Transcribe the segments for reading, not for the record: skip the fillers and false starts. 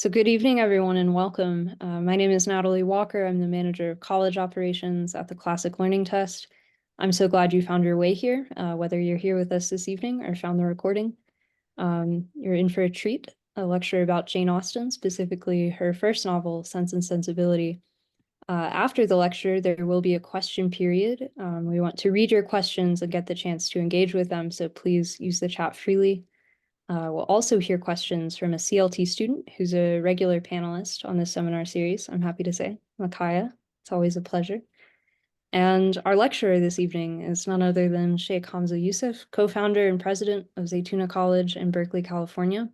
So good evening, everyone, and welcome. My name is Natalie Walker. I'm the manager of college operations at the Classic Learning Test. I'm so glad you found your way here, whether you're here with us this evening or found the recording. You're in for a treat, a lecture about Jane Austen, specifically her first novel, Sense and Sensibility. After the lecture, there will be a question period. We want to read your questions and get the chance to engage with them, so please use the chat freely. We'll also hear questions from a CLT student who's a regular panelist on this seminar series, I'm happy to say, Makaya. It's always a pleasure. And our lecturer this evening is none other than Sheikh Hamza Yusuf, co-founder and president of Zaytuna College in Berkeley, California.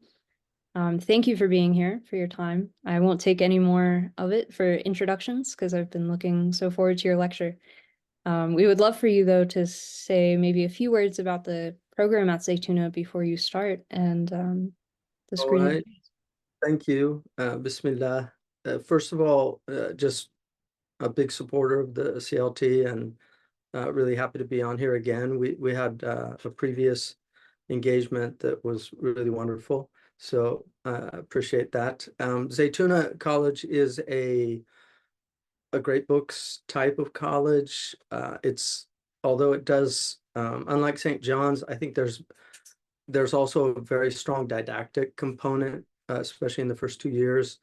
Thank you for being here, for your time. I won't take any more of it for introductions because I've been looking so forward to your lecture. We would love for you, though, to say maybe a few words about the program at Zaytuna before you start, and the All screen. right. Thank you. Bismillah. First of all, just a big supporter of the CLT and really happy to be on here again. We had a previous engagement that was really wonderful. So appreciate that. Zaytuna College is a great books type of college. Although it does, unlike St. John's, I think there's also a very strong didactic component, especially in the first 2 years,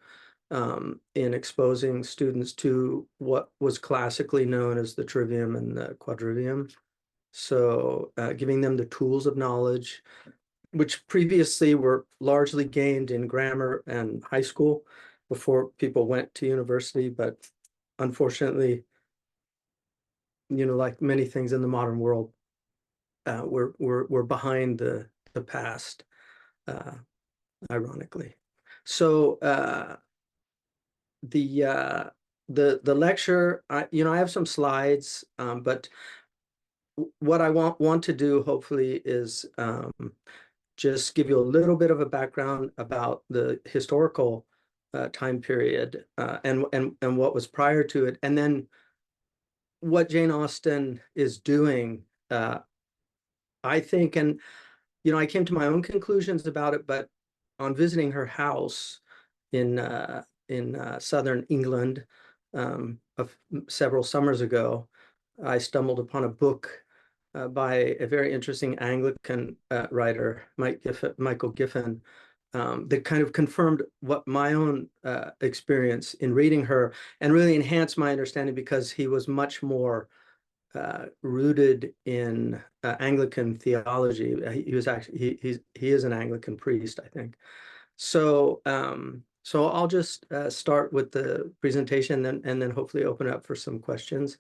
in exposing students to what was classically known as the trivium and the quadrivium. So giving them the tools of knowledge, which previously were largely gained in grammar and high school before people went to university. But unfortunately, like many things in the modern world, we're behind the past, ironically. So the lecture, I have some slides, but what I want to do hopefully is just give you a little bit of a background about the historical time period and what was prior to it, and then what Jane Austen is doing. I think, and I came to my own conclusions about it, but on visiting her house in southern England several summers ago, I stumbled upon a book by a very interesting Anglican writer, Michael Giffen, that kind of confirmed what my own experience in reading her, and really enhanced my understanding, because he was much more rooted in Anglican theology. He is an Anglican priest, I think. So so I'll just start with the presentation, and then hopefully open up for some questions.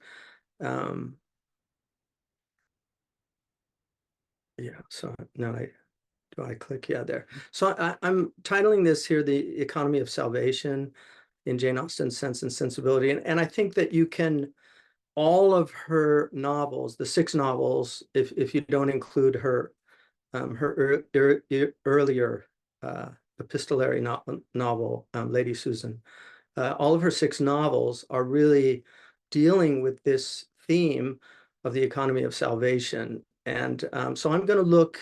Yeah, so now do I click? Yeah, there. So I'm titling this here, The Economy of Salvation in Jane Austen's Sense and Sensibility. And I think that you can, all of her novels, the 6 novels, if you don't include her earlier epistolary novel, Lady Susan, all of her 6 novels are really dealing with this theme of the economy of salvation. And so I'm going to look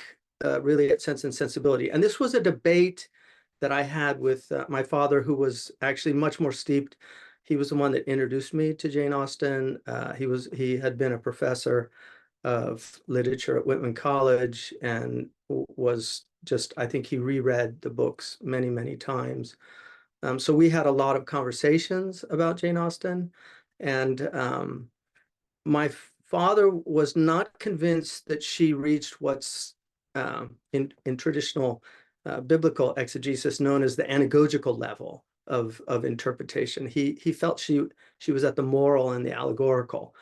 really at Sense and Sensibility. And this was a debate that I had with my father, who was actually much more steeped. He was the one that introduced me to Jane Austen. He had been a professor of literature at Whitman College, and was just, I think he reread the books many, many times. So we had a lot of conversations about Jane Austen, and my father was not convinced that she reached what's in traditional biblical exegesis known as the anagogical level of interpretation. He felt she was at the moral and the allegorical,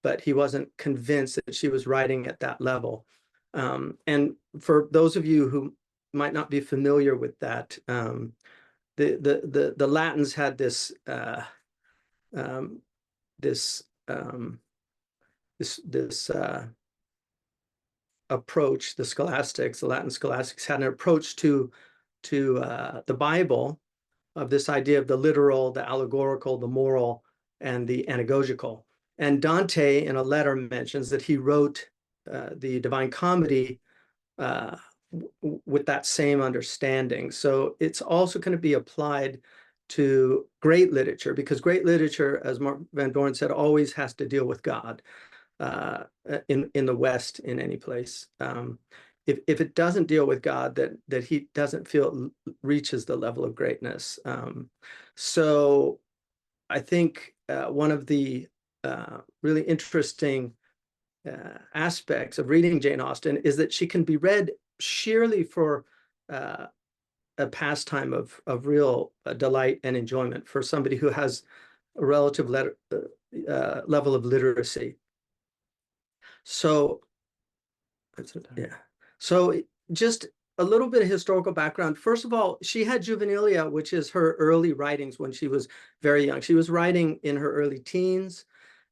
but he wasn't convinced that she was writing at that level. And for those of you who might not be familiar with that, the Latins had this approach. The scholastics, the Latin scholastics, had an approach to the Bible, of this idea of the literal, the allegorical, the moral, and the anagogical. And Dante, in a letter, mentions that he wrote the Divine Comedy with that same understanding. So it's also going to be applied to great literature, because great literature, as Mark Van Doren said, always has to deal with God in the West, in any place. If it doesn't deal with God, that he doesn't feel reaches the level of greatness. So I think one of the really interesting aspects of reading Jane Austen is that she can be read sheerly for a pastime of real delight and enjoyment for somebody who has a relative level of literacy. So, yeah. So just a little bit of historical background. First of all, she had juvenilia, which is her early writings when she was very young. She was writing in her early teens.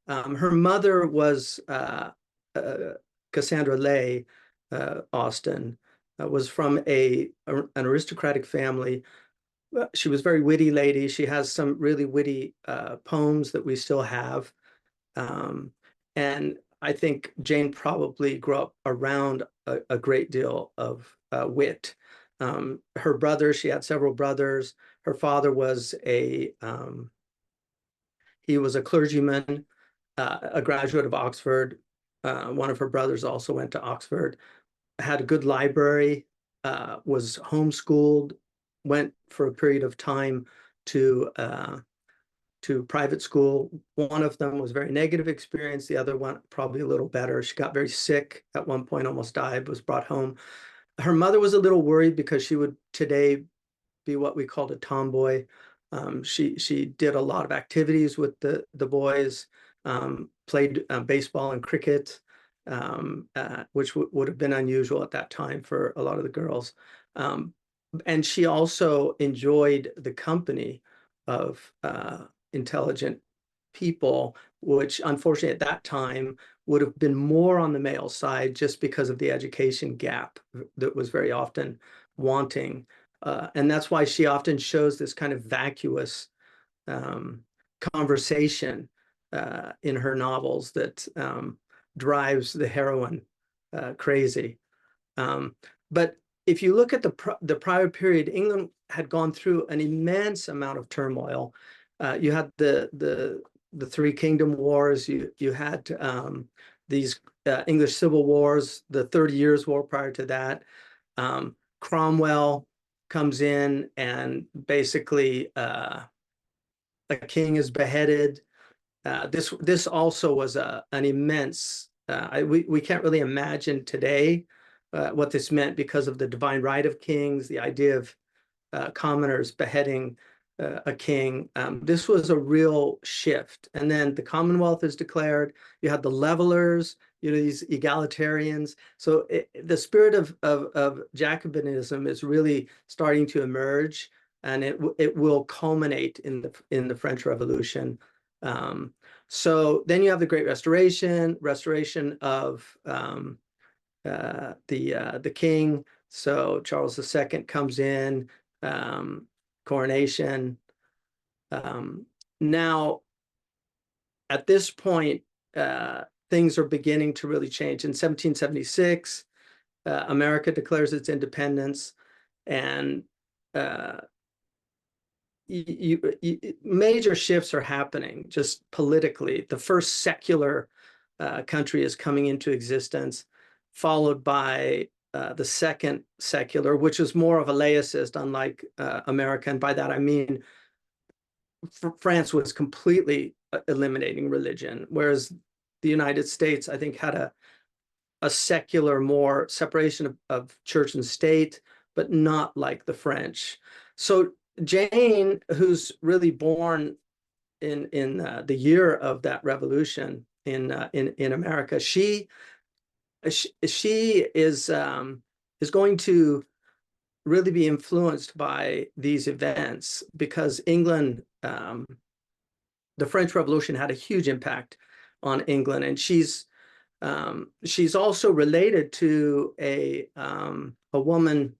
Her mother was Cassandra Lay Austen, was from an aristocratic family. She was a very witty lady. She has some really witty poems that we still have. And I think Jane probably grew up around a great deal of wit. Her brother, she had several brothers. Her father was he was a clergyman, a graduate of Oxford. One of her brothers also went to Oxford, had a good library, was homeschooled, went for a period of time to private school. One of them was a very negative experience. The other one probably a little better. She got very sick at one point, almost died, was brought home. Her mother was a little worried because she would today be what we called a tomboy. She did a lot of activities with the boys, played baseball and cricket, which would have been unusual at that time for a lot of the girls. And she also enjoyed the company of intelligent people, which unfortunately at that time would have been more on the male side just because of the education gap that was very often wanting. And that's why she often shows this kind of vacuous conversation in her novels that drives the heroine crazy. But if you look at the prior period, England had gone through an immense amount of turmoil. You had the Three Kingdom Wars. You had these English civil wars, the 30 Years' War prior to that. Cromwell comes in and basically a king is beheaded. This also was an immense. We can't really imagine today what this meant because of the divine right of kings, the idea of commoners beheading a king. This was a real shift. And then the Commonwealth is declared. You had the levelers, these egalitarians. So the spirit of Jacobinism is really starting to emerge, and it will culminate in the French Revolution. So then you have the Great restoration of the king. So Charles II comes in, coronation. Now, at this point, things are beginning to really change. In 1776, America declares its independence, and major shifts are happening just politically. The first secular country is coming into existence, followed by the second secular, which is more of a laicist, unlike America. And by that, I mean, France was completely eliminating religion, whereas the United States, I think, had a secular, more separation of church and state, but not like the French. So Jane, who's really born in the year of that revolution in America, she is going to really be influenced by these events, because England, the French Revolution had a huge impact on England, and she's also related to a woman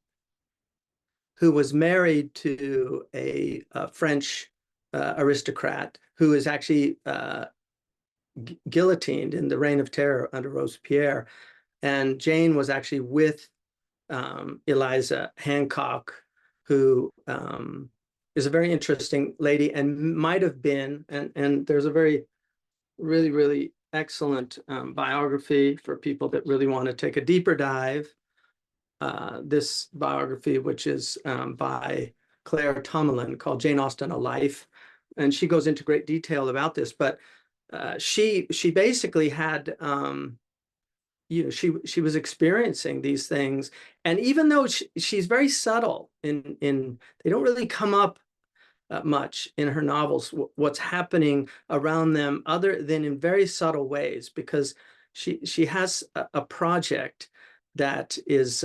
who was married to a French aristocrat who is actually guillotined in the Reign of Terror under Robespierre. And Jane was actually with Eliza Hancock, who is a very interesting lady and might have been, and there's a very, really, really excellent biography for people that really want to take a deeper dive. This biography, which is by Claire Tomalin, called Jane Austen, A Life. And she goes into great detail about this, but she basically had, she was experiencing these things. And even though she's very subtle they don't really come up much in her novels, what's happening around them, other than in very subtle ways, because she has a project that is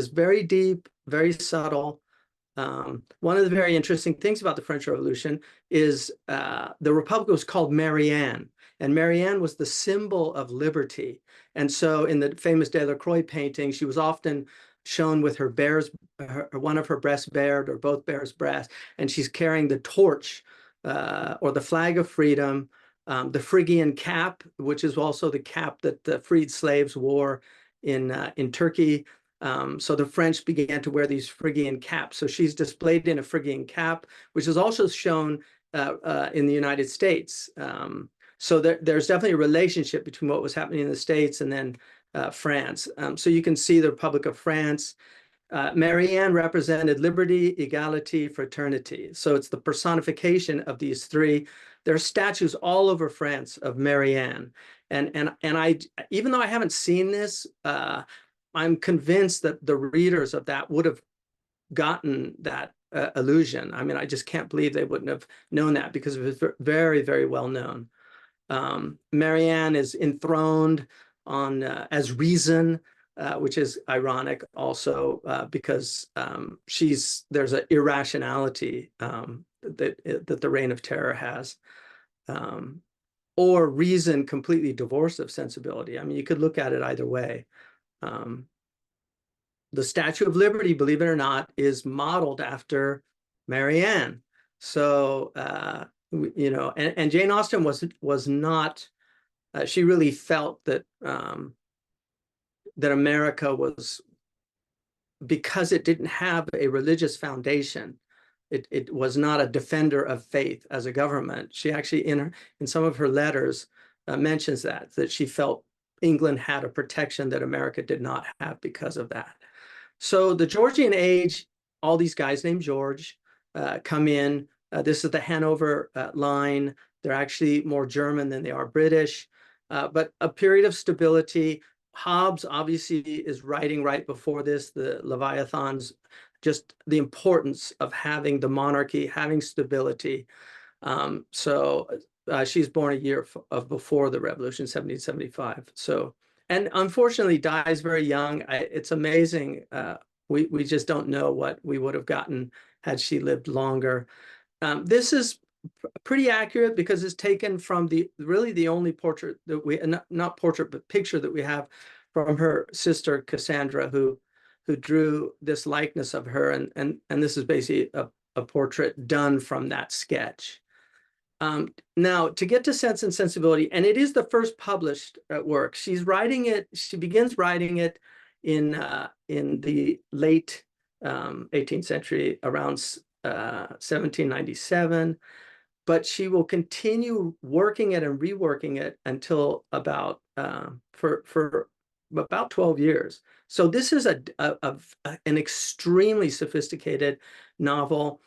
very deep, very subtle. One of the very interesting things about the French Revolution is the Republic was called Marianne, and Marianne was the symbol of liberty. And so in the famous Delacroix painting, she was often shown with one of her breasts bared or both bears breast, and she's carrying the torch or the flag of freedom, the Phrygian cap, which is also the cap that the freed slaves wore in Turkey. So the French began to wear these Phrygian caps. So she's displayed in a Phrygian cap, which is also shown in the United States. So there's definitely a relationship between what was happening in the States and then France. So you can see the Republic of France. Marianne represented liberty, equality, fraternity. So it's the personification of these three. There are statues all over France of Marianne. And I, even though I haven't seen this, I'm convinced that the readers of that would have gotten that illusion. I mean, I just can't believe they wouldn't have known that, because it was very, very well known. Marianne is enthroned on as reason, which is ironic also, because there's an irrationality that the Reign of Terror has, or reason completely divorced of sensibility. I mean, you could look at it either way. The Statue of Liberty, believe it or not, is modeled after Marianne. So, and Jane Austen was not, she really felt that that America was, because it didn't have a religious foundation, it was not a defender of faith as a government. She actually, in some of her letters, mentions that she felt England had a protection that America did not have because of that. So the Georgian age, all these guys named George come in. This is the Hanover line. They're actually more German than they are British, but a period of stability. Hobbes obviously is writing right before this, the Leviathans, just the importance of having the monarchy, having stability. She's born a year before the revolution, 1775. So, and unfortunately dies very young. It's amazing. We just don't know what we would have gotten had she lived longer. This is pretty accurate because it's taken from really the only portrait that we, not portrait, but picture that we have from her sister Cassandra, who drew this likeness of her. And this is basically a portrait done from that sketch. Now, to get to Sense and Sensibility, and it is the first published work. She begins writing it in the late 18th century, around 1797, but she will continue working it and reworking it until about for about 12 years. So this is an extremely sophisticated novel.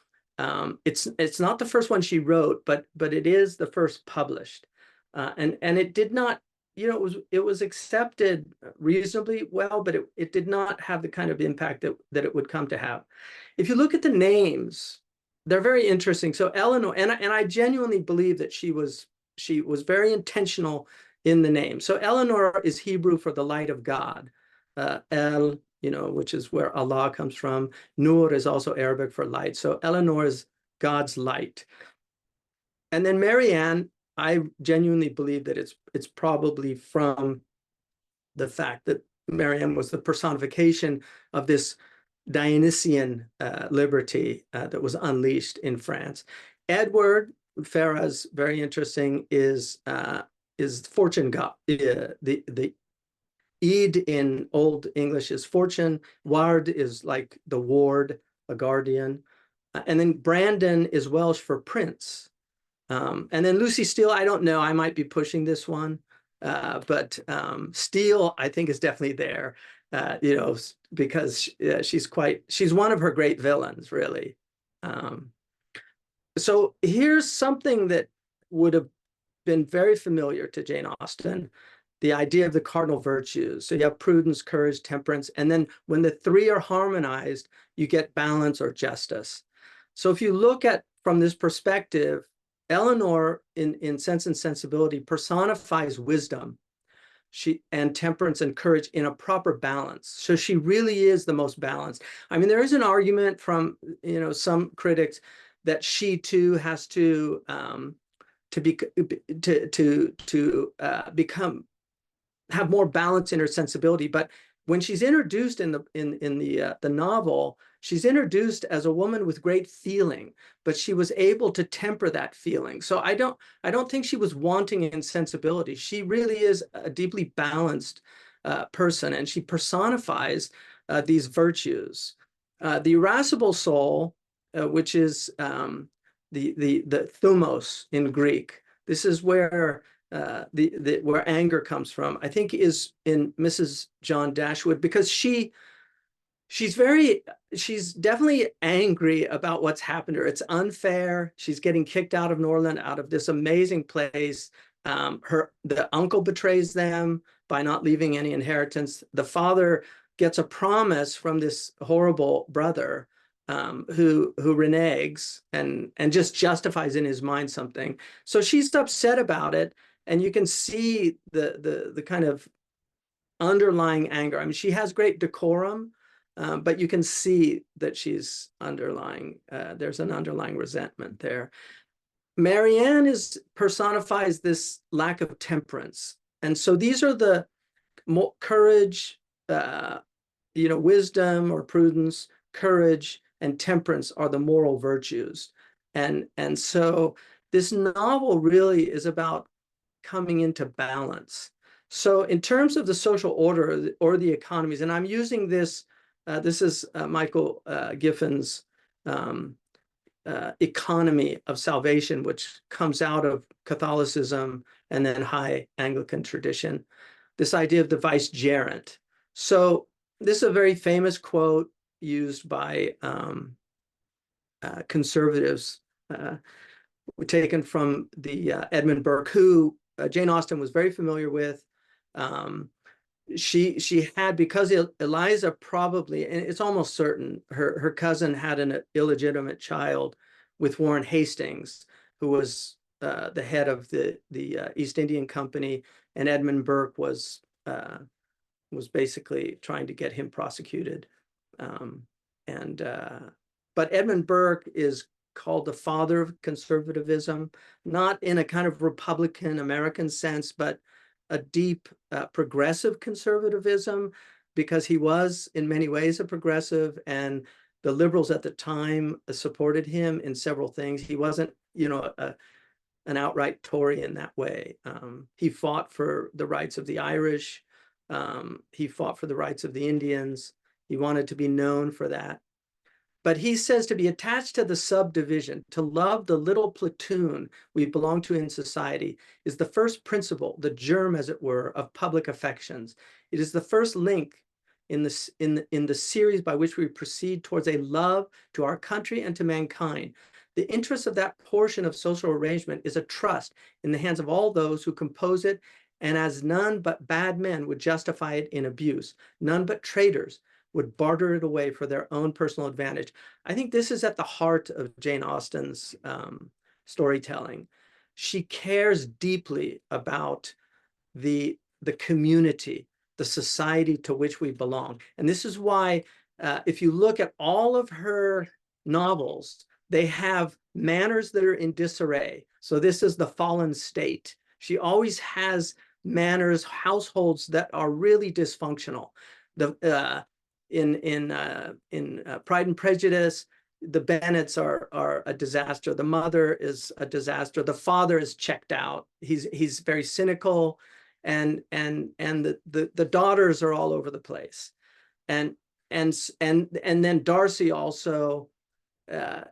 It's not the first one she wrote, but it is the first published, and it did not, it was accepted reasonably well, but it did not have the kind of impact that it would come to have. If you look at the names, they're very interesting. So Eleanor, and I genuinely believe that she was very intentional in the name. So Eleanor is Hebrew for the light of God. El, which is where Allah comes from. Nur is also Arabic for light. So Eleanor is God's light. And then Marianne, I genuinely believe that it's probably from the fact that Marianne was the personification of this Dionysian liberty that was unleashed in France. Edward Ferrars, very interesting, is fortune god, the Id in Old English is fortune. Ward is like the ward, a guardian. And then Brandon is Welsh for prince. And then Lucy Steele, I don't know, I might be pushing this one. But Steele, I think, is definitely there, because she's one of her great villains, really. So here's something that would have been very familiar to Jane Austen, the idea of the cardinal virtues. So you have prudence, courage, temperance, and then when the three are harmonized, you get balance or justice. So if you look at from this perspective, Eleanor in Sense and Sensibility personifies wisdom and temperance and courage in a proper balance. So she really is the most balanced. I mean, there is an argument from some critics that she too has to become have more balance in her sensibility. But when she's introduced in the novel, she's introduced as a woman with great feeling, but she was able to temper that feeling. So I don't think she was wanting in sensibility. She really is a deeply balanced person, and she personifies these virtues. The irascible soul, which is the thumos in Greek. This is where where anger comes from, I think, is in Mrs. John Dashwood, because she's definitely angry about what's happened to her. It's unfair. She's getting kicked out of Norland, out of this amazing place. The uncle betrays them by not leaving any inheritance. The father gets a promise from this horrible brother, who reneges and just justifies in his mind something. So she's upset about it, and you can see the kind of underlying anger. I mean, she has great decorum, but you can see that she's there's an underlying resentment there. Marianne personifies this lack of temperance. And so these are the courage, wisdom or prudence, courage, and temperance are the moral virtues. And so this novel really is about coming into balance. So in terms of the social order or the economies, and I'm using this is Michael Giffen's economy of salvation, which comes out of Catholicism and then high Anglican tradition, this idea of the vicegerent. So this is a very famous quote used by conservatives, taken from the Edmund Burke, who Jane Austen was very familiar with. She had, because Eliza probably, and it's almost certain, her cousin had an illegitimate child with Warren Hastings, who was the head of the East Indian Company, and Edmund Burke was basically trying to get him prosecuted. But Edmund Burke is called the father of conservatism, not in a kind of Republican American sense, but a deep progressive conservatism, because he was in many ways a progressive, and the liberals at the time supported him in several things. He wasn't, an outright Tory in that way. He fought for the rights of the Irish. He fought for the rights of the Indians. He wanted to be known for that. But he says to be attached to the subdivision, to love the little platoon we belong to in society, is the first principle, the germ, as it were, of public affections. It is the first link in the series by which we proceed towards a love to our country and to mankind. The interest of that portion of social arrangement is a trust in the hands of all those who compose it, and as none but bad men would justify it in abuse, none but traitors would barter it away for their own personal advantage. I think this is at the heart of Jane Austen's storytelling. She cares deeply about the community, the society to which we belong. And this is why, if you look at all of her novels, they have manners that are in disarray. So this is the fallen state. She always has manners, households that are really dysfunctional. In Pride and Prejudice, the Bennets are a disaster. The mother is a disaster. The father is checked out. He's very cynical, and the daughters are all over the place. And then Darcy also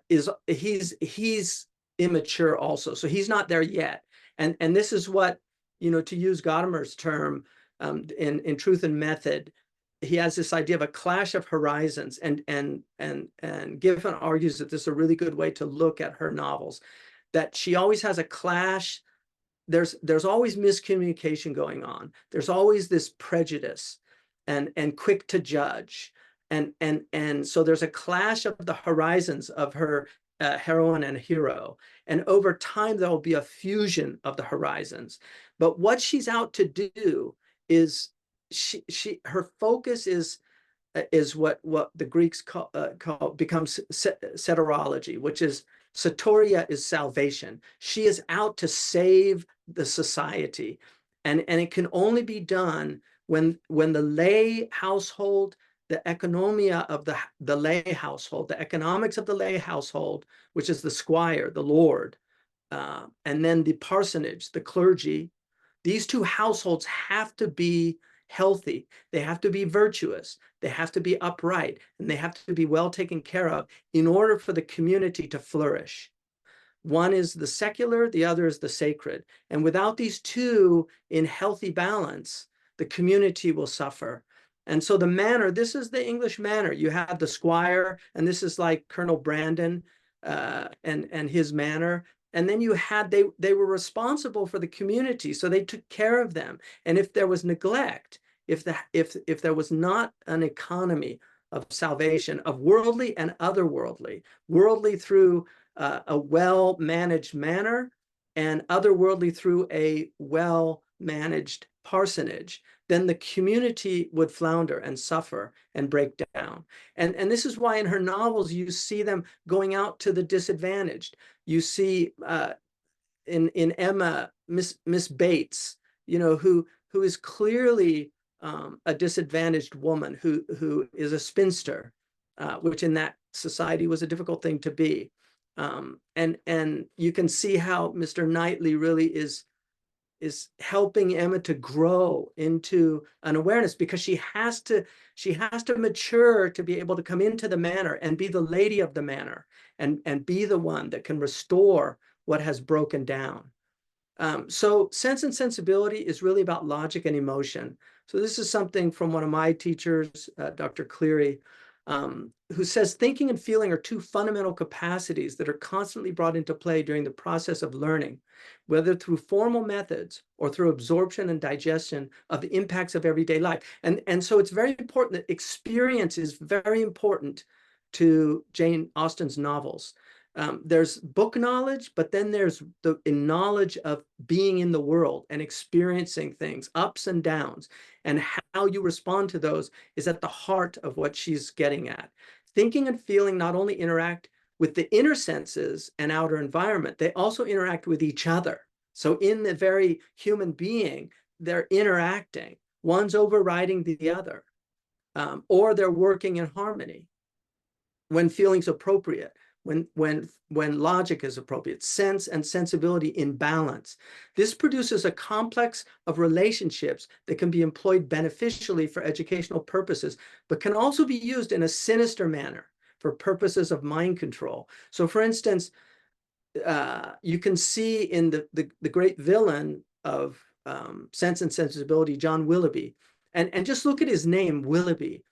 he's immature also, so he's not there yet. And this is what, to use Gadamer's term, in Truth and Method, he has this idea of a clash of horizons, and Giffen argues that this is a really good way to look at her novels, that she always has a clash. There's always miscommunication going on. There's always this prejudice and quick to judge. And so there's a clash of the horizons of her heroine and hero. And over time, there will be a fusion of the horizons. But what she's out to do is her focus is what the Greeks becomes soteriology, which is soteria is salvation. She is out to save the society, and it can only be done when the lay household, the economia of the lay household, the economics of the lay household, which is the squire, the lord, and then the parsonage, the clergy, these two households have to be healthy. They have to be virtuous. They have to be upright, and they have to be well taken care of in order for the community to flourish. One is the secular, the other is the sacred. And without these two in healthy balance, the community will suffer. And so the manor, this is the English manor. You have the squire, and this is like Colonel Brandon and his manor. And then you had, they were responsible for the community, so they took care of them. And if there was neglect, if there was not an economy of salvation, of worldly and otherworldly, worldly through a well-managed manor, and otherworldly through a well-managed parsonage, then the community would flounder and suffer and break down. And this is why in her novels you see them going out to the disadvantaged. You see in Emma, Miss Bates, who is clearly a disadvantaged woman who is a spinster, which in that society was a difficult thing to be. And you can see how Mr. Knightley really is helping Emma to grow into an awareness, because she has to mature to be able to come into the manor and be the lady of the manor, and be the one that can restore what has broken down. So Sense and Sensibility is really about logic and emotion. So this is something from one of my teachers, Dr. Cleary, who says thinking and feeling are two fundamental capacities that are constantly brought into play during the process of learning, whether through formal methods or through absorption and digestion of the impacts of everyday life. And so it's very important that experience is very important to Jane Austen's novels. There's book knowledge, but then there's the knowledge of being in the world and experiencing things, ups and downs, and how you respond to those is at the heart of what she's getting at. Thinking and feeling not only interact with the inner senses and outer environment, they also interact with each other. So in the very human being, they're interacting. One's overriding the other, or they're working in harmony when feeling's appropriate. When logic is appropriate, sense and sensibility in balance. This produces a complex of relationships that can be employed beneficially for educational purposes, but can also be used in a sinister manner for purposes of mind control. So for instance, you can see in the great villain of Sense and Sensibility, John Willoughby, and just look at his name, Willoughby.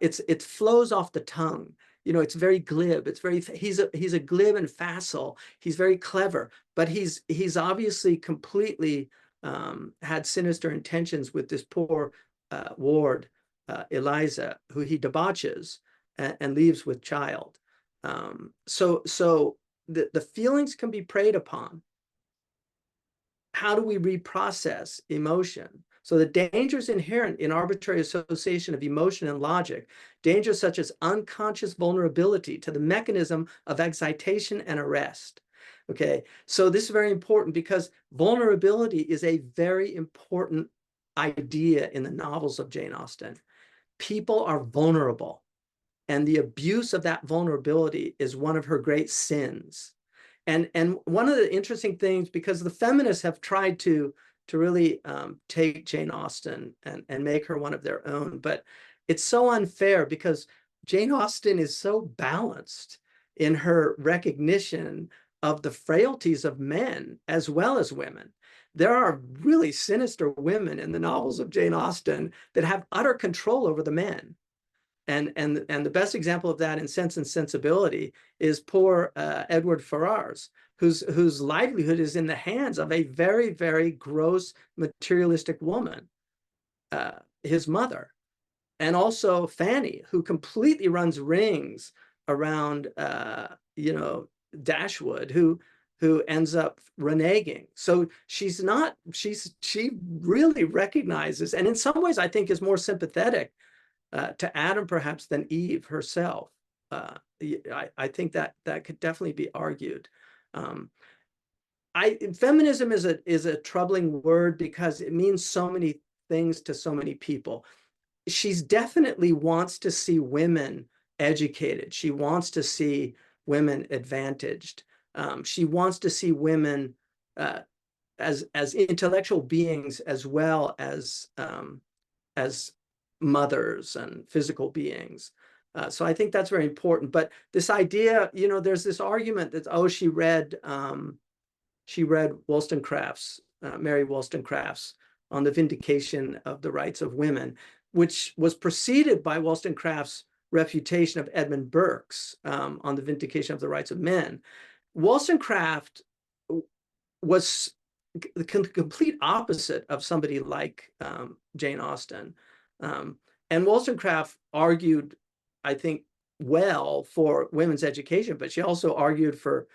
It flows off the tongue. It's very glib. He's a glib and facile. He's very clever, but he's obviously completely had sinister intentions with this poor ward, Eliza, who he debauches and leaves with child. So the feelings can be preyed upon. How do we reprocess emotion? So the dangers inherent in arbitrary association of emotion and logic, dangers such as unconscious vulnerability to the mechanism of excitation and arrest. Okay, so this is very important because vulnerability is a very important idea in the novels of Jane Austen. People are vulnerable, and the abuse of that vulnerability is one of her great sins. And one of the interesting things, because the feminists have tried to to really take Jane Austen and make her one of their own. But it's so unfair because Jane Austen is so balanced in her recognition of the frailties of men as well as women. There are really sinister women in the novels of Jane Austen that have utter control over the men. And the best example of that in Sense and Sensibility is poor Edward Ferrars, whose livelihood is in the hands of a very, very gross materialistic woman, his mother. And also Fanny, who completely runs rings around, Dashwood, who ends up reneging. So she really recognizes, and in some ways I think is more sympathetic to Adam perhaps than Eve herself. I think that could definitely be argued. Feminism is a troubling word because it means so many things to so many people. She's definitely wants to see women educated. She wants to see women advantaged. She wants to see women as intellectual beings as well as mothers and physical beings. So I think that's very important. But this idea, there's this argument that, oh, she read Wollstonecraft's, Mary Wollstonecraft's on the vindication of the rights of women, which was preceded by Wollstonecraft's refutation of Edmund Burke's on the vindication of the rights of men. Wollstonecraft was the complete opposite of somebody like Jane Austen. And Wollstonecraft argued, I think, well for women's education, but she also argued for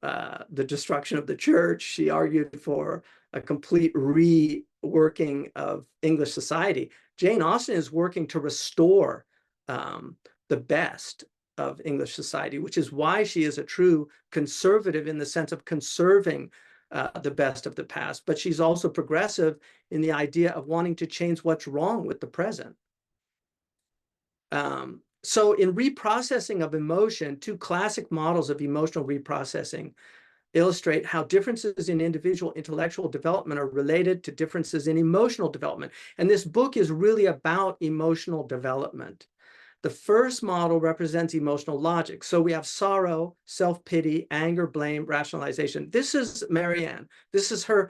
the destruction of the church. She argued for a complete reworking of English society. Jane Austen is working to restore the best of English society, which is why she is a true conservative in the sense of conserving the best of the past. But she's also progressive in the idea of wanting to change what's wrong with the present. So in reprocessing of emotion, two classic models of emotional reprocessing illustrate how differences in individual intellectual development are related to differences in emotional development. And this book is really about emotional development. The first model represents emotional logic. So we have sorrow, self-pity, anger, blame, rationalization. This is Marianne. This is her,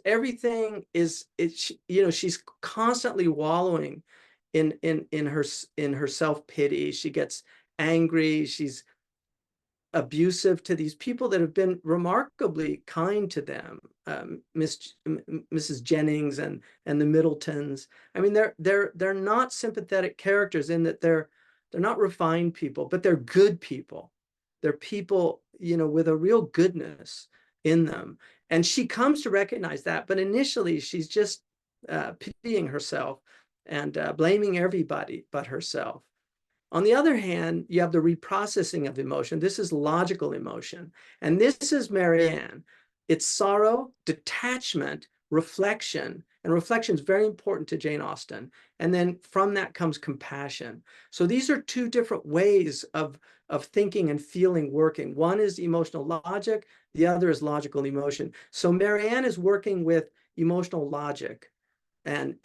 everything is, she's constantly wallowing in her self-pity. She gets angry. She's abusive to these people that have been remarkably kind to them, Mrs. Jennings and the Middletons. I mean, they're not sympathetic characters in that they're not refined people, but they're good people. They're people, with a real goodness in them. And she comes to recognize that, but initially she's just pitying herself and blaming everybody but herself. On the other hand, you have the reprocessing of emotion. This is logical emotion. And this is Marianne. It's sorrow, detachment, reflection. And reflection is very important to Jane Austen. And then from that comes compassion. So these are two different ways of thinking and feeling working. One is emotional logic. The other is logical emotion. So Marianne is working with emotional logic. And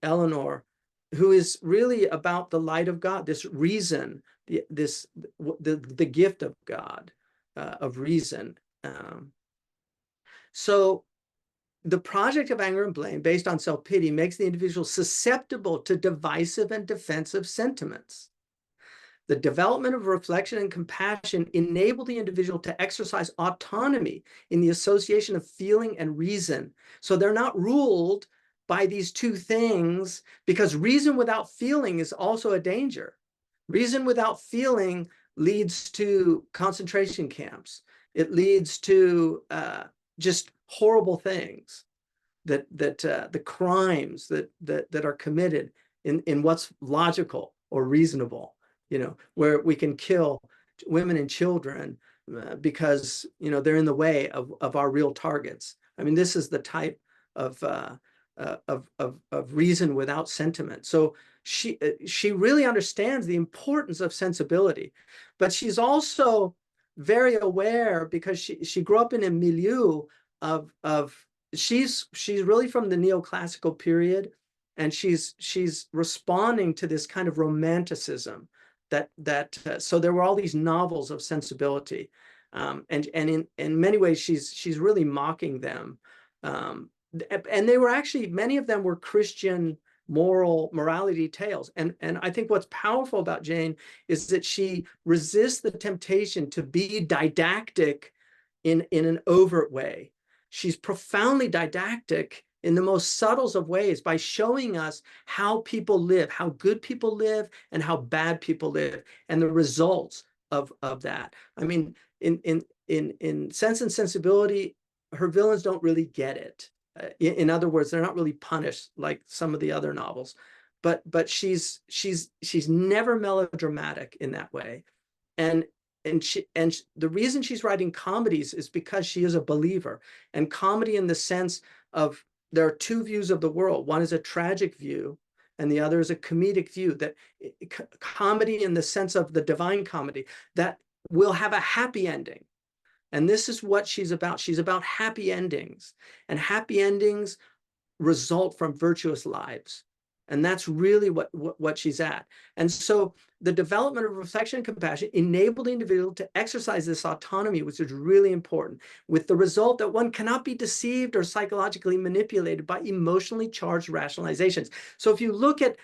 Eleanor, who is really about the light of God, this reason, the gift of God, of reason. So the project of anger and blame based on self-pity makes the individual susceptible to divisive and defensive sentiments. The development of reflection and compassion enable the individual to exercise autonomy in the association of feeling and reason. So they're not ruled by these two things, because reason without feeling is also a danger. Reason without feeling leads to concentration camps. It leads to just horrible things, that the crimes that are committed in what's logical or reasonable, where we can kill women and children because they're in the way of our real targets. I mean, this is the type of reason without sentiment. So she really understands the importance of sensibility, but she's also very aware, because she grew up in a milieu of she's really from the neoclassical period, and she's responding to this kind of romanticism so there were all these novels of sensibility, and in many ways she's really mocking them, and they were actually, many of them were Christian morality tales, and I think what's powerful about Jane is that she resists the temptation to be didactic in an overt way. She's profoundly didactic in the most subtle of ways by showing us how people live, how good people live, and how bad people live, and the results of that. I mean, in Sense and Sensibility, her villains don't really get it. In other words, they're not really punished like some of the other novels, but she's never melodramatic in that way, and the reason she's writing comedies is because she is a believer, and comedy in the sense of, there are two views of the world. One is a tragic view, and the other is a comedic view. That comedy in the sense of the Divine Comedy that will have a happy ending. And this is what she's about. She's about happy endings, and happy endings result from virtuous lives. And that's really what she's at. And so the development of reflection and compassion enabled the individual to exercise this autonomy, which is really important, with the result that one cannot be deceived or psychologically manipulated by emotionally charged rationalizations. So if you look at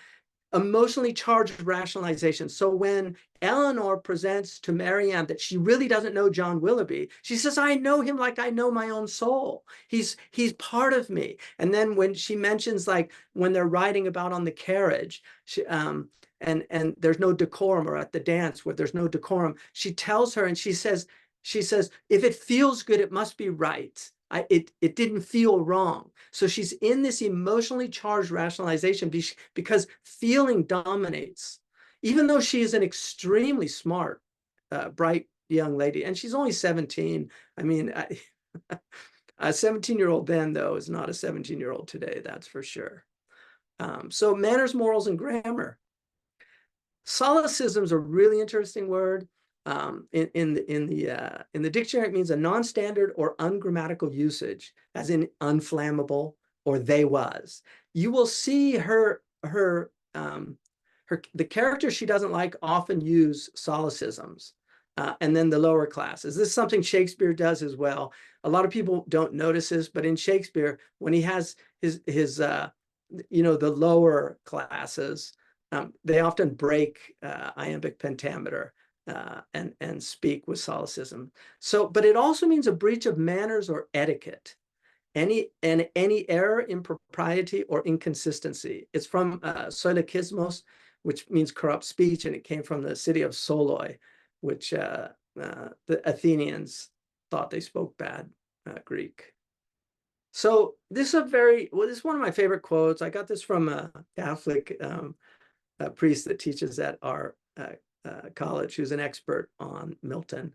emotionally charged rationalization. So when Eleanor presents to Marianne that she really doesn't know John Willoughby, she says, I know him like I know my own soul. He's part of me. And then when she mentions, like, when they're riding about on the carriage, and there's no decorum, or at the dance where there's no decorum, she tells her, and she says, if it feels good, it must be right. It didn't feel wrong. So she's in this emotionally charged rationalization because feeling dominates, even though she is an extremely smart, bright young lady, and she's only 17. I mean, a 17-year-old then, though, is not a 17-year-old today, that's for sure. So manners, morals, and grammar. Solecism is a really interesting word. In the dictionary, it means a non-standard or ungrammatical usage, as in unflammable or they was. You will see the characters she doesn't like often use solecisms, and then the lower classes. This is something Shakespeare does as well. A lot of people don't notice this, but in Shakespeare, when he has his the lower classes, they often break iambic pentameter and speak with solecism. So, but it also means a breach of manners or etiquette, any error, impropriety, or inconsistency. It's from soilokismos, which means corrupt speech, and it came from the city of Soloi, which the Athenians thought they spoke bad Greek. So this is this is one of my favorite quotes. I got this from a Catholic priest that teaches at our college, who's an expert on Milton.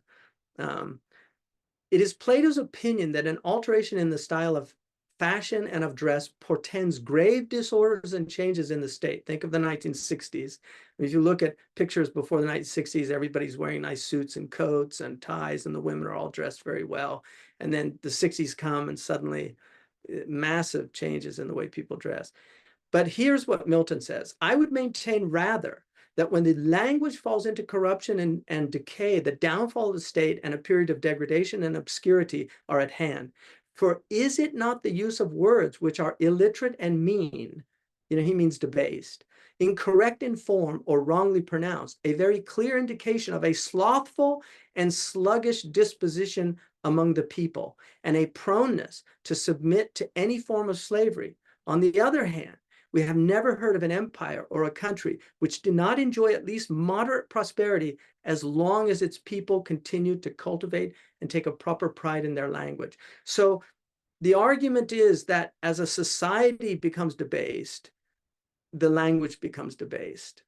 It is Plato's opinion that an alteration in the style of fashion and of dress portends grave disorders and changes in the state. Think of the 1960s. If you look at pictures before the 1960s, everybody's wearing nice suits and coats and ties, and the women are all dressed very well. And then the 60s come, and suddenly massive changes in the way people dress. But here's what Milton says: I would maintain rather that when the language falls into corruption and decay, the downfall of the state and a period of degradation and obscurity are at hand. For is it not the use of words which are illiterate and mean, he means debased, incorrect in form or wrongly pronounced, a very clear indication of a slothful and sluggish disposition among the people, and a proneness to submit to any form of slavery? On the other hand, we have never heard of an empire or a country which did not enjoy at least moderate prosperity as long as its people continued to cultivate and take a proper pride in their language. So the argument is that as a society becomes debased, the language becomes debased.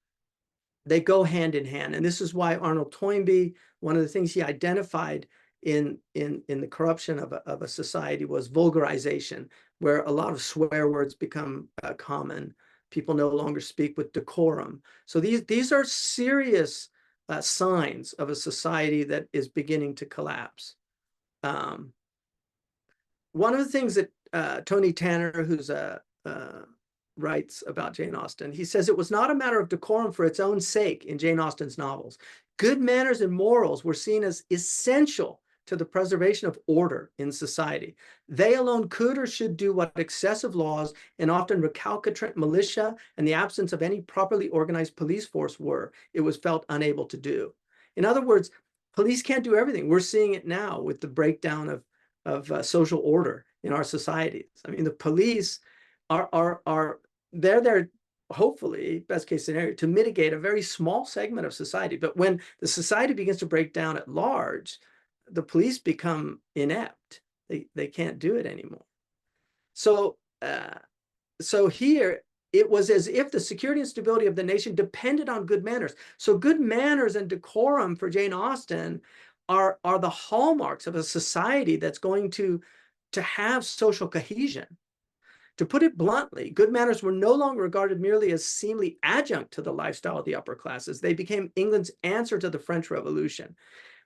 They go hand in hand. And this is why Arnold Toynbee, one of the things he identified in the corruption of a society was vulgarization, where a lot of swear words become common. People no longer speak with decorum. So these are serious signs of a society that is beginning to collapse. one of the things that Tony Tanner, who's writes about Jane Austen, he says it was not a matter of decorum for its own sake in Jane Austen's novels. Good manners and morals were seen as essential to the preservation of order in society. They alone could or should do what excessive laws and often recalcitrant militia and the absence of any properly organized police force were, it was felt unable to do. In other words, police can't do everything. We're seeing it now with the breakdown of social order in our societies. I mean, the police they're there, hopefully, best case scenario, to mitigate a very small segment of society. But when the society begins to break down at large, the police become inept. They can't do it anymore. So here, it was as if the security and stability of the nation depended on good manners. So good manners and decorum for Jane Austen are the hallmarks of a society that's going to have social cohesion. To put it bluntly, good manners were no longer regarded merely as seemly adjunct to the lifestyle of the upper classes. They became England's answer to the French Revolution.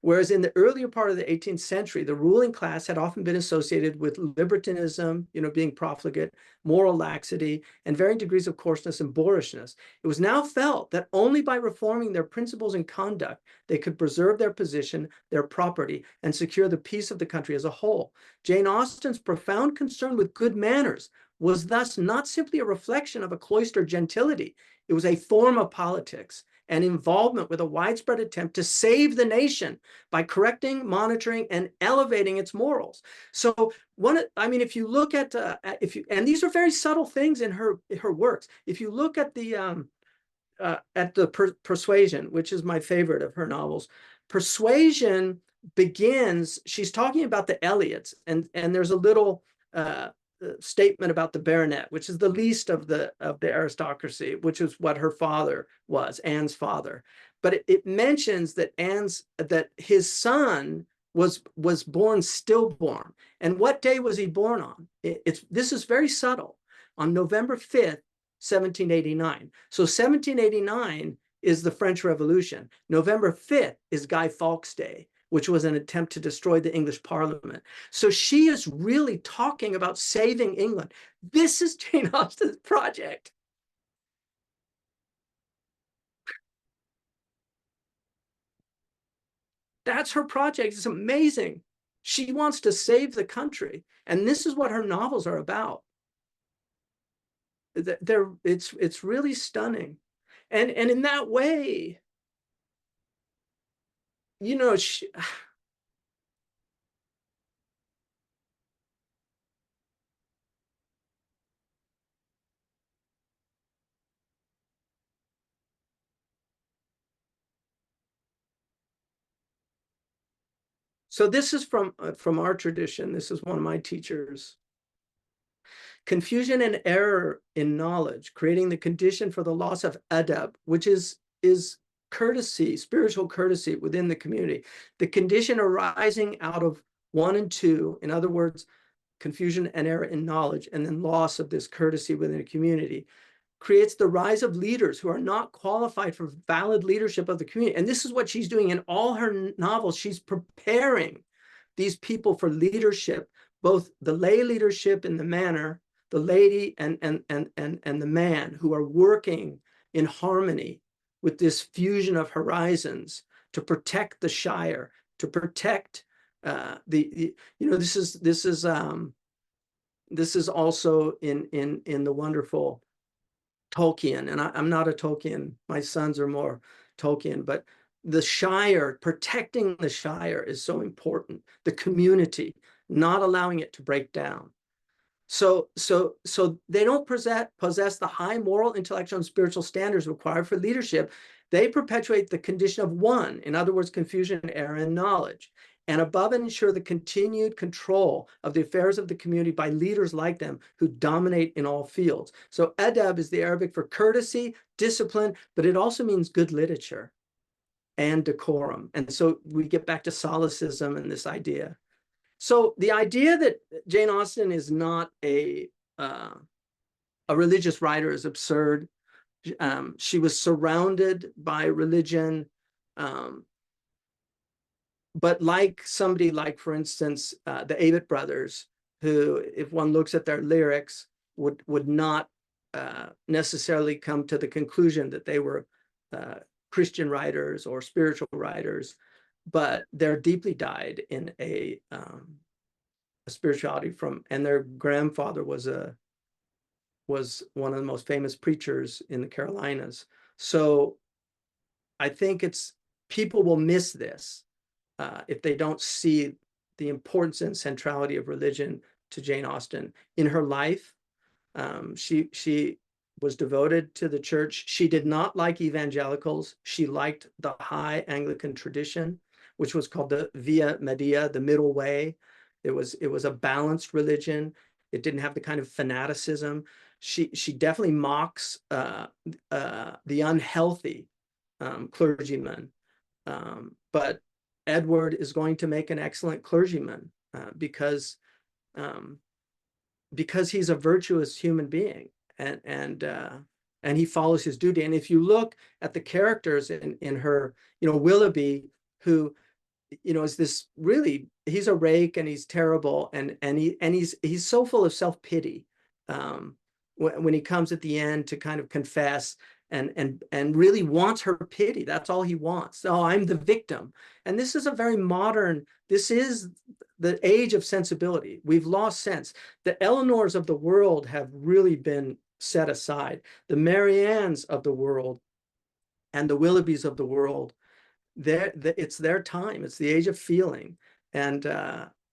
Whereas in the earlier part of the 18th century, the ruling class had often been associated with libertinism, being profligate, moral laxity, and varying degrees of coarseness and boorishness. It was now felt that only by reforming their principles and conduct, they could preserve their position, their property, and secure the peace of the country as a whole. Jane Austen's profound concern with good manners was thus not simply a reflection of a cloistered gentility. It was a form of politics and involvement with a widespread attempt to save the nation by correcting, monitoring, and elevating its morals. So if you look at, and these are very subtle things in her works. If you look at the Persuasion, which is my favorite of her novels, Persuasion begins, she's talking about the Elliots, and there's a little statement about the baronet, which is the least of the aristocracy, which is what her father was, Anne's father. But it mentions that his son was born stillborn. And what day was he born on? This is very subtle. On November 5th, 1789. So 1789 is the French Revolution. November 5th is Guy Fawkes Day, which was an attempt to destroy the English Parliament. So she is really talking about saving England. This is Jane Austen's project. That's her project. It's amazing. She wants to save the country. And this is what her novels are about. It's really stunning. And in that way, so this is from our tradition. This is one of my teachers. Confusion and error in knowledge, creating the condition for the loss of adab, which is courtesy, spiritual courtesy within the community. The condition arising out of 1 and 2, in other words, confusion and error in knowledge, and then loss of this courtesy within a community, creates the rise of leaders who are not qualified for valid leadership of the community. And this is what she's doing in all her novels. She's preparing these people for leadership, both the lay leadership in the manor, the lady and the man, who are working in harmony with this fusion of horizons to protect the Shire, to protect this is also in the wonderful Tolkien, and I'm not a Tolkien, my sons are more Tolkien, but the Shire, protecting the Shire is so important. The community, not allowing it to break down. So they don't possess the high moral, intellectual, and spiritual standards required for leadership. They perpetuate the condition of 1, in other words, confusion, error, and knowledge, and above and ensure the continued control of the affairs of the community by leaders like them who dominate in all fields. So adab is the Arabic for courtesy, discipline, but it also means good literature and decorum. And so we get back to Solecism and this idea. So the idea that Jane Austen is not a religious writer is absurd. She was surrounded by religion, but like somebody like, for instance, the Avett brothers, who, if one looks at their lyrics, would not necessarily come to the conclusion that they were Christian writers or spiritual writers, but they're deeply dyed in a spirituality from, and their grandfather was one of the most famous preachers in the Carolinas. So I think people will miss this if they don't see the importance and centrality of religion to Jane Austen in her life. She was devoted to the church. She did not like evangelicals. She liked the high Anglican tradition, which was called the Via Media, the middle way. It was a balanced religion. It didn't have the kind of fanaticism. She definitely mocks the unhealthy clergyman, but Edward is going to make an excellent clergyman because he's a virtuous human being, and he follows his duty. And if you look at the characters in her, Willoughby, who, is this really, he's a rake and he's terrible, and he's so full of self-pity when he comes at the end to kind of confess and really wants her pity. That's all he wants. Oh, I'm the victim. And this is this is the age of sensibility. We've lost sense. The Eleanors of the world have really been set aside. The Mariannes of the world and the Willoughbys of the world, it's their time. It's the age of feeling. And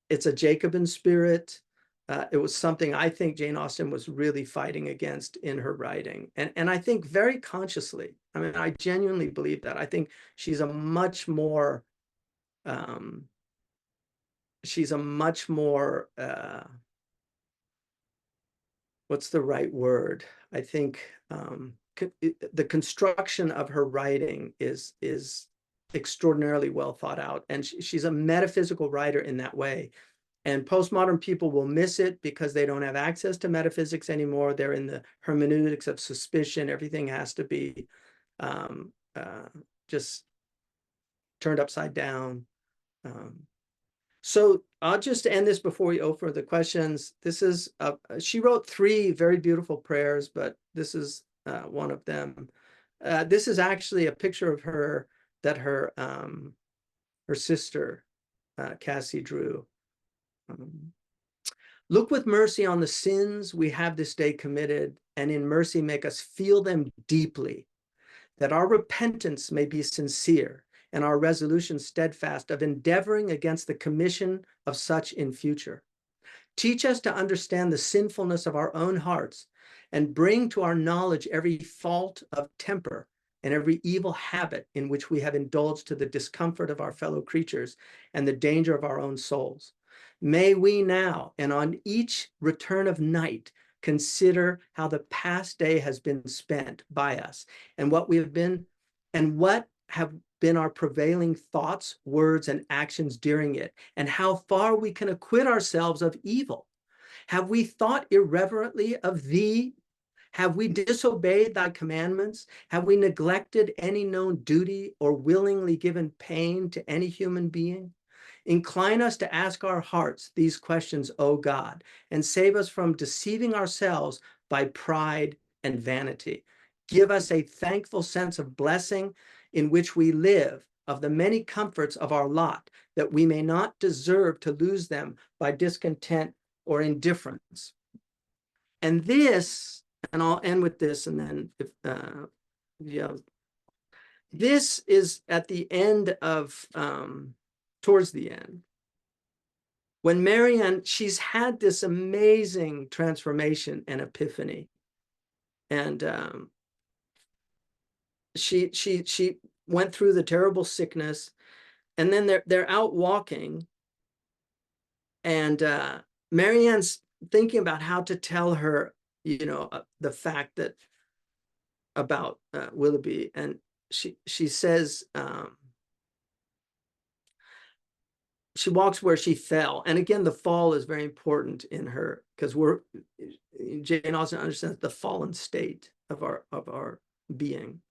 it's a Jacobin spirit. It was something I think Jane Austen was really fighting against in her writing. And I think very consciously. I mean, I genuinely believe that. I think she's a much more what's the right word? I think the construction of her writing is extraordinarily well thought out. And she's a metaphysical writer in that way. And postmodern people will miss it because they don't have access to metaphysics anymore. They're in the hermeneutics of suspicion. Everything has to be just turned upside down. So I'll just end this before we open the questions. This is, she wrote 3 very beautiful prayers, but this is one of them. This is actually a picture of her that her sister, Cassie, drew. Look with mercy on the sins we have this day committed, and in mercy make us feel them deeply, that our repentance may be sincere and our resolution steadfast of endeavoring against the commission of such in future. Teach us to understand the sinfulness of our own hearts and bring to our knowledge every fault of temper and every evil habit in which we have indulged to the discomfort of our fellow creatures and the danger of our own souls. May we now, and on each return of night, consider how the past day has been spent by us and what have been our prevailing thoughts, words, and actions during it, and how far we can acquit ourselves of evil. Have we thought irreverently of thee? Have we disobeyed thy commandments? Have we neglected any known duty or willingly given pain to any human being? Incline us to ask our hearts these questions, O God, and save us from deceiving ourselves by pride and vanity. Give us a thankful sense of blessing in which we live, of the many comforts of our lot, that we may not deserve to lose them by discontent or indifference. And this, and I'll end with this, and then this is at the end of towards the end, when Marianne, she's had this amazing transformation and epiphany, and she went through the terrible sickness, and then they're out walking, and Marianne's thinking about how to tell her, the fact that about Willoughby, and she says. She walks where she fell. And again, the fall is very important in her, because Jane Austen understands the fallen state of our being.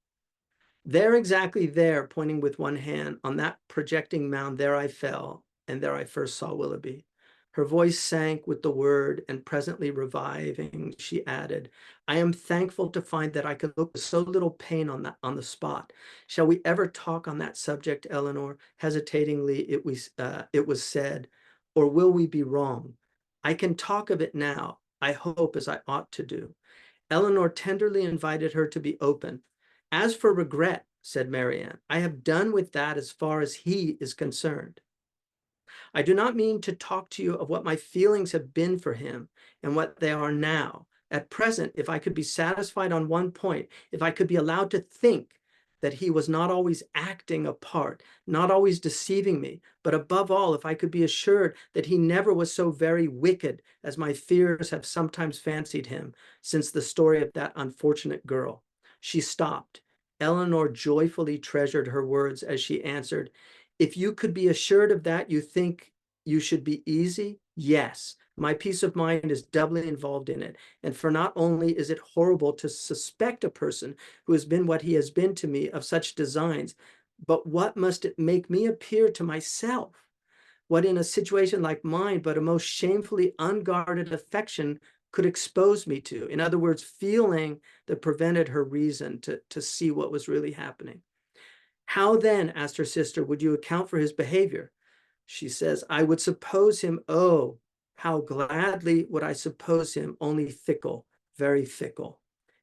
There, exactly there, pointing with one hand, on that projecting mound, there I fell, and there I first saw Willoughby. Her voice sank with the word, and presently reviving, she added, I am thankful to find that I could look with so little pain on the spot. Shall we ever talk on that subject, Eleanor? Hesitatingly, it was said, or will we be wrong? I can talk of it now, I hope, as I ought to do. Eleanor tenderly invited her to be open. As for regret, said Marianne, I have done with that as far as he is concerned. I do not mean to talk to you of what my feelings have been for him and what they are now. At present, if I could be satisfied on one point, if I could be allowed to think that he was not always acting a part, not always deceiving me, but above all, if I could be assured that he never was so very wicked as my fears have sometimes fancied him since the story of that unfortunate girl. She stopped. Eleanor joyfully treasured her words as she answered, if you could be assured of that, you think you should be easy? Yes. My peace of mind is doubly involved in it. And for not only is it horrible to suspect a person who has been what he has been to me of such designs, but what must it make me appear to myself? What in a situation like mine, but a most shamefully unguarded affection could expose me to? In other words, feeling that prevented her reason to see what was really happening. How then, asked her sister, would you account for his behavior? She says, I would suppose him, oh, how gladly would I suppose him, only fickle, very fickle.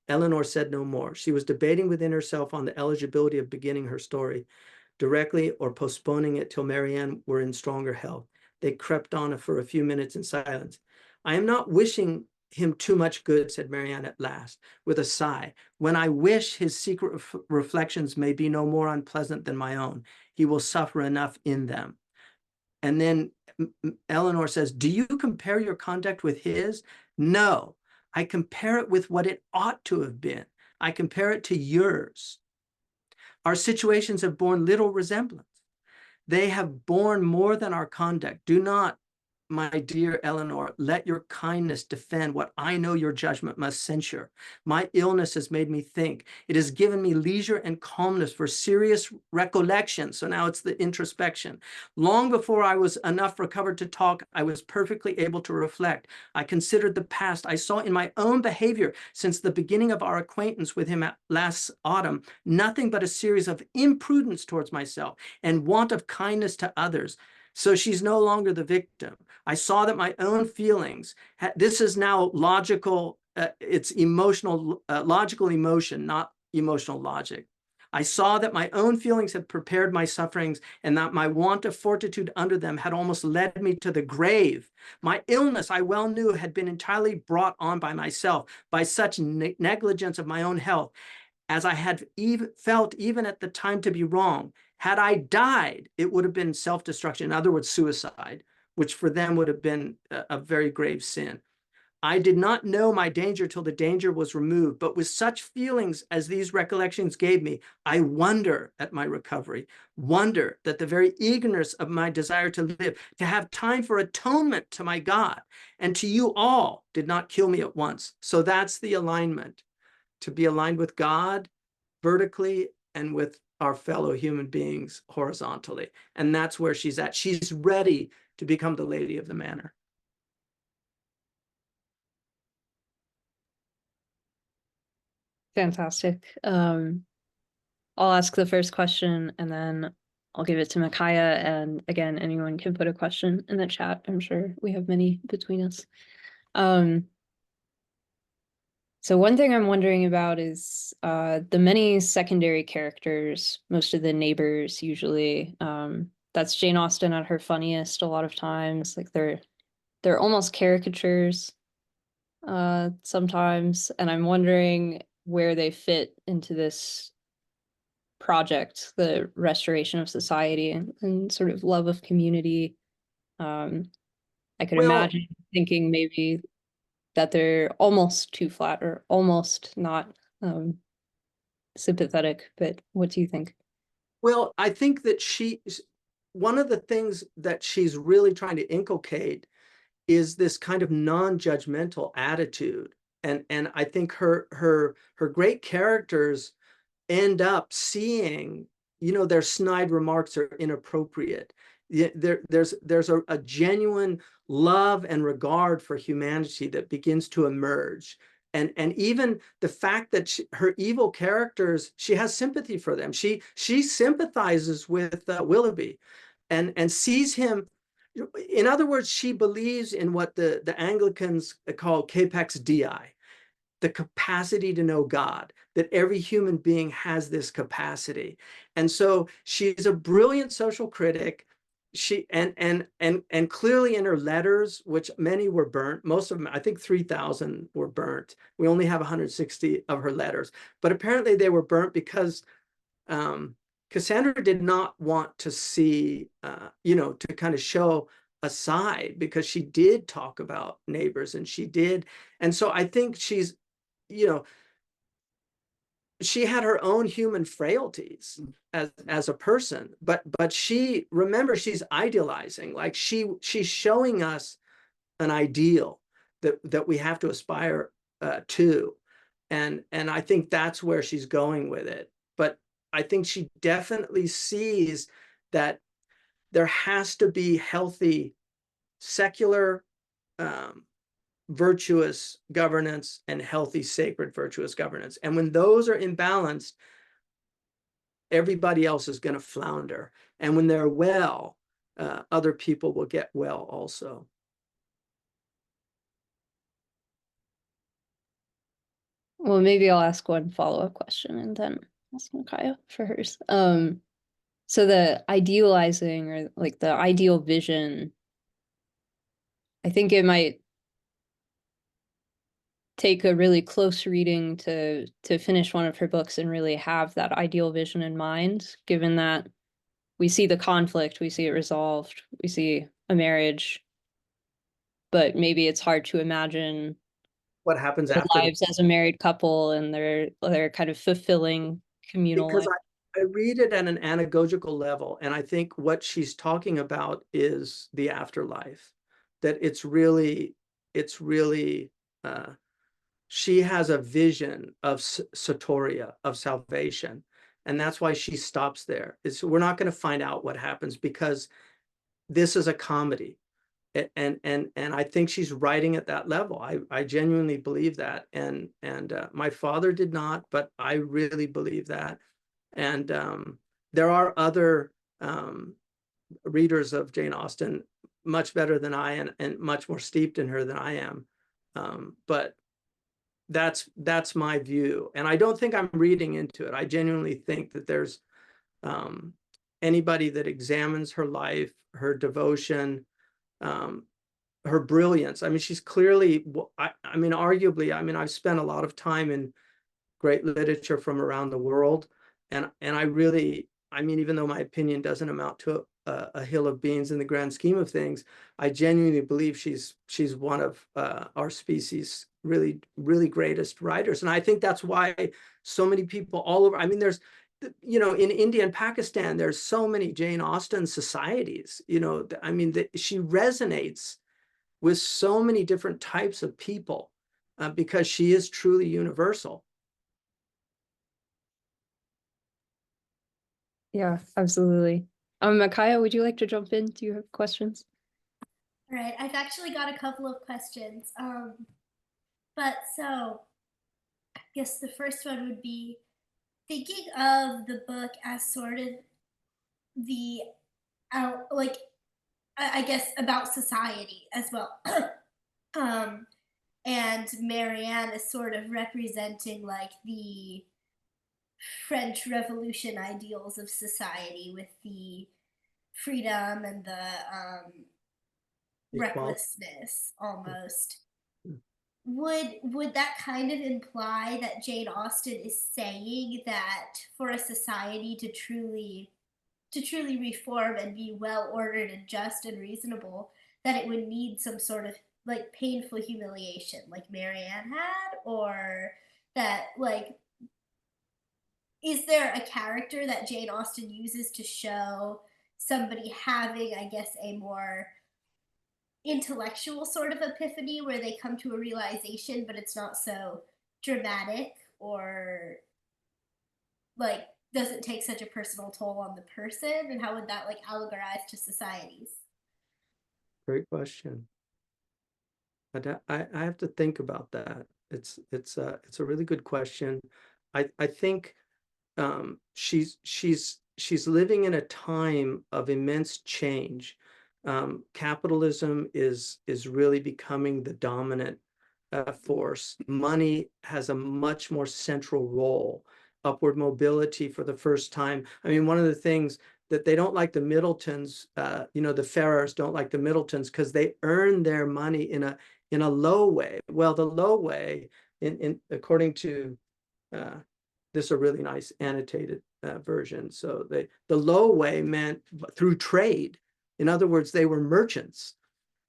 Eleanor said no more. She was debating within herself on the eligibility of beginning her story directly or postponing it till Marianne were in stronger health. They crept on for a few minutes in silence. I am not wishing him too much good, said Marianne at last, with a sigh. When I wish his secret reflections may be no more unpleasant than my own, he will suffer enough in them. And then Eleanor says, do you compare your conduct with his? No, I compare it with what it ought to have been. I compare it to yours. Our situations have borne little resemblance. They have borne more than our conduct. Do not, my dear Eleanor, let your kindness defend what I know your judgment must censure. My illness has made me think. It has given me leisure and calmness for serious recollection. So now it's the introspection. Long before I was enough recovered to talk, I was perfectly able to reflect. I considered the past. I saw in my own behavior since the beginning of our acquaintance with him last autumn, nothing but a series of imprudence towards myself and want of kindness to others. So she's no longer the victim. I saw that my own feelings, this is now logical, it's emotional, logical emotion, not emotional logic. I saw that my own feelings had prepared my sufferings and that my want of fortitude under them had almost led me to the grave. My illness, I well knew, had been entirely brought on by myself, by such negligence of my own health, as I had felt even at the time to be wrong. Had I died, it would have been self-destruction, in other words, suicide, which for them would have been a very grave sin. I did not know my danger till the danger was removed, but with such feelings as these recollections gave me, I wonder at my recovery, wonder that the very eagerness of my desire to live, to have time for atonement to my God and to you all, did not kill me at once. So that's the alignment, to be aligned with God vertically and with our fellow human beings horizontally. And that's where she's at. She's ready to become the lady of the manor. Fantastic. I'll ask the first question and then I'll give it to Micaiah. And again, anyone can put a question in the chat. I'm sure we have many between us. So one thing I'm wondering about is the many secondary characters, most of the neighbors usually. That's Jane Austen at her funniest a lot of times. Like they're almost caricatures sometimes. And I'm wondering where they fit into this project, the restoration of society and sort of love of community. I could Well, imagine thinking maybe that they're almost too flat or almost not sympathetic, but what do you think? well, I think that one of the things that she's really trying to inculcate is this kind of non-judgmental attitude. And I think her great characters end up seeing, their snide remarks are inappropriate. There's a genuine love and regard for humanity that begins to emerge. And even the fact that her evil characters, she has sympathy for them. She sympathizes with Willoughby and sees him. In other words, she believes in what the Anglicans call capax Dei, the capacity to know God, that every human being has this capacity. And so she's a brilliant social critic. She and clearly in her letters, which many were burnt, most of them, I think 3,000 were burnt. We only have 160 of her letters, but apparently they were burnt because Cassandra did not want to see, to kind of show a side, because she did talk about neighbors and she did. And so I think she's, she had her own human frailties as a person, but she, remember, she's idealizing, like she's showing us an ideal that we have to aspire to. And I think that's where she's going with it. But I think she definitely sees that there has to be healthy secular virtuous governance and healthy sacred virtuous governance. And when those are imbalanced, everybody else is going to flounder. And when they're well, other people will get well also. Well, maybe I'll ask one follow-up question and then ask Micaiah for hers. So the idealizing, or like the ideal vision, I think it might take a really close reading to finish one of her books and really have that ideal vision in mind, given that we see the conflict, we see it resolved, we see a marriage, but maybe it's hard to imagine What happens their after lives as a married couple and their kind of fulfilling communal because life. I read it at an anagogical level, and I think what she's talking about is the afterlife. That it's really she has a vision of soteria, of salvation, and that's why she stops there. We're not going to find out what happens because this is a comedy. And I think she's writing at that level. I genuinely believe that, and my father did not, but I really believe that. And there are other readers of Jane Austen much better than I, and much more steeped in her than I am. But that's my view, and I don't think I'm reading into it. I genuinely think that there's anybody that examines her life, her devotion, her brilliance. I mean, she's clearly, I mean, arguably, I mean, I've spent a lot of time in great literature from around the world, and I really, I mean, even though my opinion doesn't amount to a hill of beans in the grand scheme of things, I genuinely believe she's one of our species' really greatest writers. And I think that's why so many people all over, I mean, there's, in India and Pakistan, there's so many Jane Austen societies, I mean, she resonates with so many different types of people because she is truly universal. Yeah, absolutely. Micaiah, would you like to jump in? Do you have questions? All right, I've actually got a couple of questions. But so I guess the first one would be thinking of the book as sort of the out like I guess about society as well. um and Marianne is sort of representing like the French Revolution ideals of society with the freedom and the recklessness almost. Would that kind of imply that Jane Austen is saying that for a society to truly reform and be well ordered and just and reasonable, that it would need some sort of like painful humiliation like Marianne had? Or that like, is there a character that Jane Austen uses to show somebody having, I guess, a more intellectual sort of epiphany where they come to a realization, but it's not so dramatic or like doesn't take such a personal toll on the person, and how would that like allegorize to societies? Great question. I have to think about that. It's a really good question. I think she's living in a time of immense change. Capitalism is really becoming the dominant force. Money has a much more central role. Upward mobility for the first time. I mean, one of the things that they don't like the Middletons, the Ferrers don't like the Middletons because they earn their money in a low way. Well, the low way, in according to this is a really nice annotated version. So the low way meant through trade. In other words, they were merchants.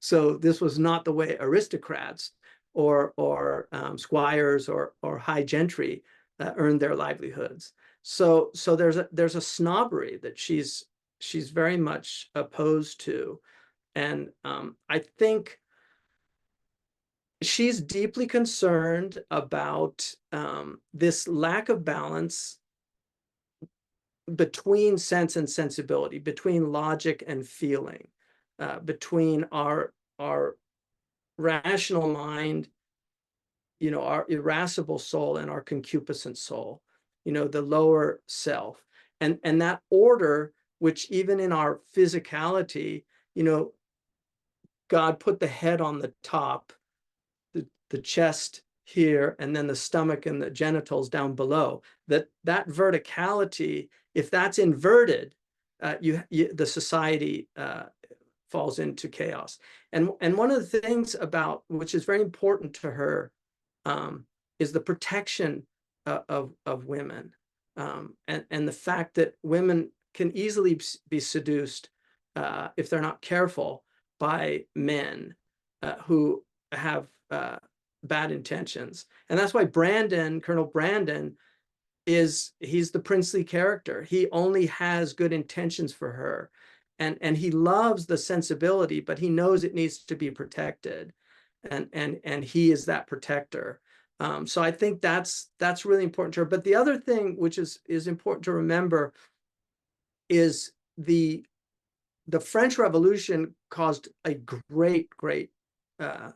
So this was not the way aristocrats or squires or high gentry earned their livelihoods. So there's a snobbery that she's very much opposed to, and I think she's deeply concerned about this lack of balance between sense and sensibility, between logic and feeling, between our rational mind, our irascible soul, and our concupiscent soul, the lower self, and that order, which even in our physicality, God put the head on the top, the chest here, and then the stomach and the genitals down below. That verticality, if that's inverted, the society falls into chaos. And one of the things about, which is very important to her, is the protection of women, and the fact that women can easily be seduced if they're not careful by men who have bad intentions. And that's why Colonel Brandon, he's the princely character. He only has good intentions for her. And he loves the sensibility, but he knows it needs to be protected. And he is that protector. So I think that's really important to her. But the other thing which is important to remember is the French Revolution caused a great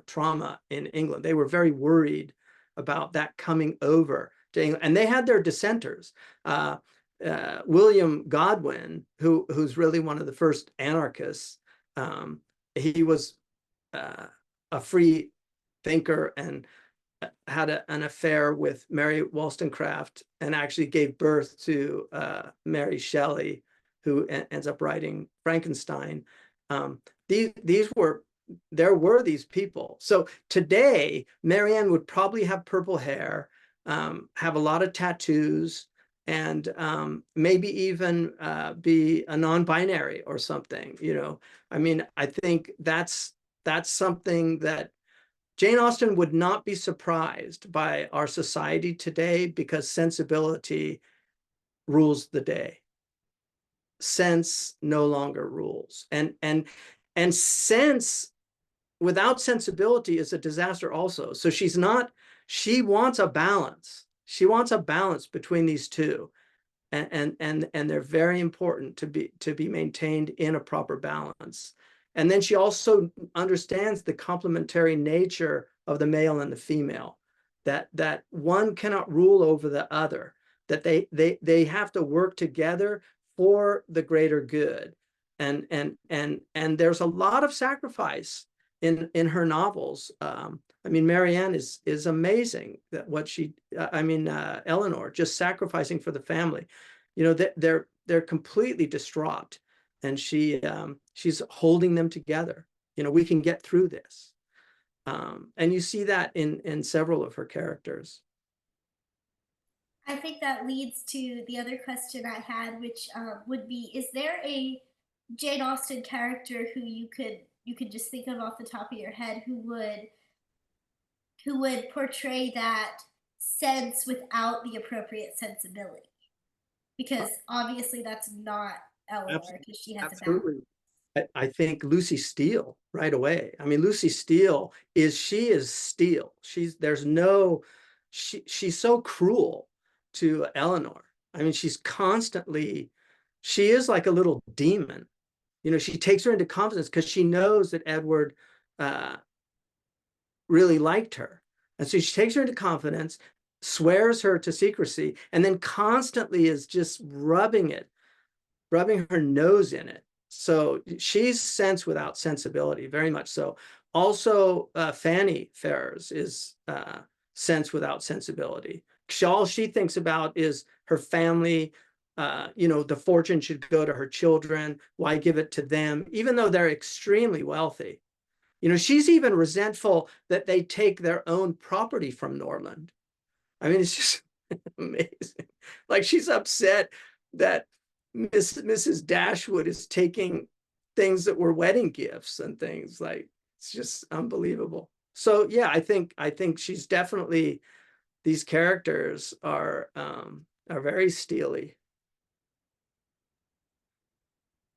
trauma in England. They were very worried about that coming over to England, and they had their dissenters. William Godwin, who's really one of the first anarchists, he was a free thinker and had an affair with Mary Wollstonecraft, and actually gave birth to Mary Shelley, who ends up writing Frankenstein. There were these people. So today, Marianne would probably have purple hair, have a lot of tattoos, and maybe even be a non-binary or something. I mean, I think that's something that Jane Austen would not be surprised by our society today, because sensibility rules the day. Sense no longer rules, and sense without sensibility is a disaster also. So she wants a balance. She wants a balance between these two, and they're very important to be maintained in a proper balance. And then she also understands the complementary nature of the male and the female, that one cannot rule over the other, that they have to work together for the greater good. And there's a lot of sacrifice in her novels. I mean, Marianne is amazing, that what Eleanor, just sacrificing for the family. They're completely distraught, and she's holding them together. We can get through this. And you see that in several of her characters. I think that leads to the other question I had, which would be: is there a Jane Austen character who you could just think of off the top of your head who would portray that sense without the appropriate sensibility? Because obviously that's not Eleanor, because she has a balance. Absolutely. I think Lucy Steele right away. I mean, Lucy Steele is Steele. She's so cruel to Eleanor. I mean, she is like a little demon. You know, she takes her into confidence because she knows that Edward really liked her. And so she takes her into confidence, swears her to secrecy, and then constantly is just rubbing her nose in it. So she's sense without sensibility, very much so. Also, Fanny Ferrers is sense without sensibility. All she thinks about is her family. You know, the fortune should go to her children. Why give it to them, even though they're extremely wealthy? You know, she's even resentful that they take their own property from Norland. I mean, it's just amazing. Like, she's upset that Mrs. Dashwood is taking things that were wedding gifts and things. Like, it's just unbelievable. So yeah, I think she's definitely, these characters are very steely.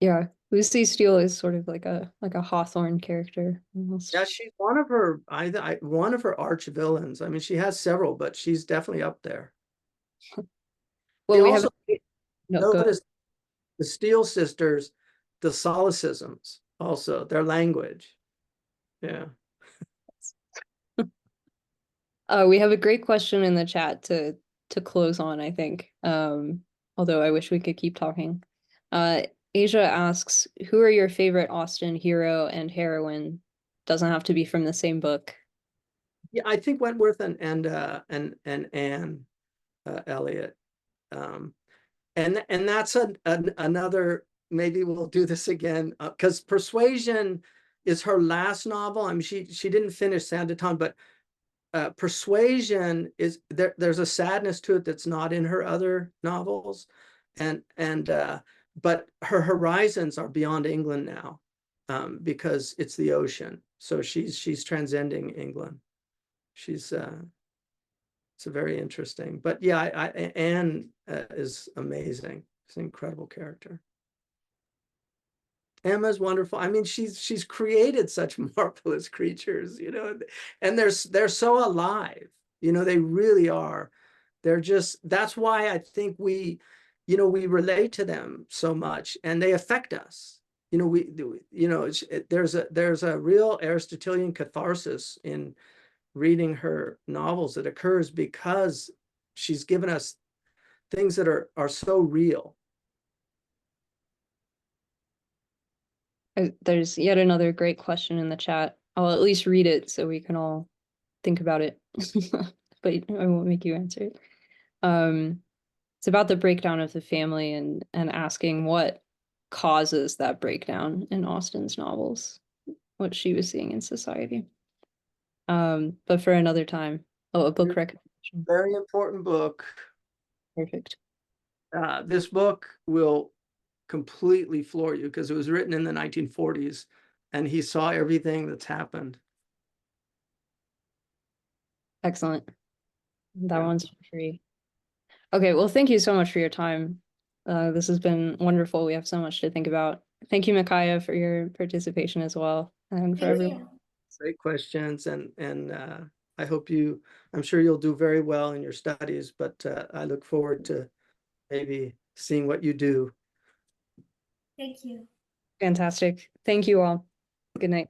Yeah, Lucy Steele is sort of like a Hawthorne character almost. Yeah, she's one of her one of her arch villains. I mean, she has several, but she's definitely up there. Well, we also no, go ahead. notice the Steele sisters, the solecisms, also their language. Yeah. We have a great question in the chat to close on, I think. Although I wish we could keep talking. Asia asks, who are your favorite Austen hero and heroine? Doesn't have to be from the same book. Yeah, I think Wentworth and Anne Elliot. And that's another, maybe we'll do this again, because Persuasion is her last novel. I mean, she didn't finish Sanditon, but Persuasion is there's a sadness to it that's not in her other novels, but her horizons are beyond England now, because it's the ocean. So she's transcending England. She's it's a very interesting, but yeah, Anne is amazing. She's an incredible character. Emma's wonderful. I mean, she's created such marvelous creatures, you know, and they're so alive. You know, they really are. They're just, that's why I think we relate to them so much, and they affect us. You know, there's a real Aristotelian catharsis in reading her novels that occurs because she's given us things that are so real. There's yet another great question in the chat. I'll at least read it so we can all think about it, but I won't make you answer it. It's about the breakdown of the family and asking what causes that breakdown in Austen's novels, what she was seeing in society. But for another time. Oh, a book recommendation. Very important book. Perfect. This book will completely floor you because it was written in the 1940s and he saw everything that's happened. Excellent. That one's free. Okay, well, thank you so much for your time. This has been wonderful. We have so much to think about. Thank you, Micaiah, for your participation as well, and for everyone. Great questions, and I'm sure you'll do very well in your studies, but I look forward to maybe seeing what you do. Thank you. Fantastic. Thank you all. Good night.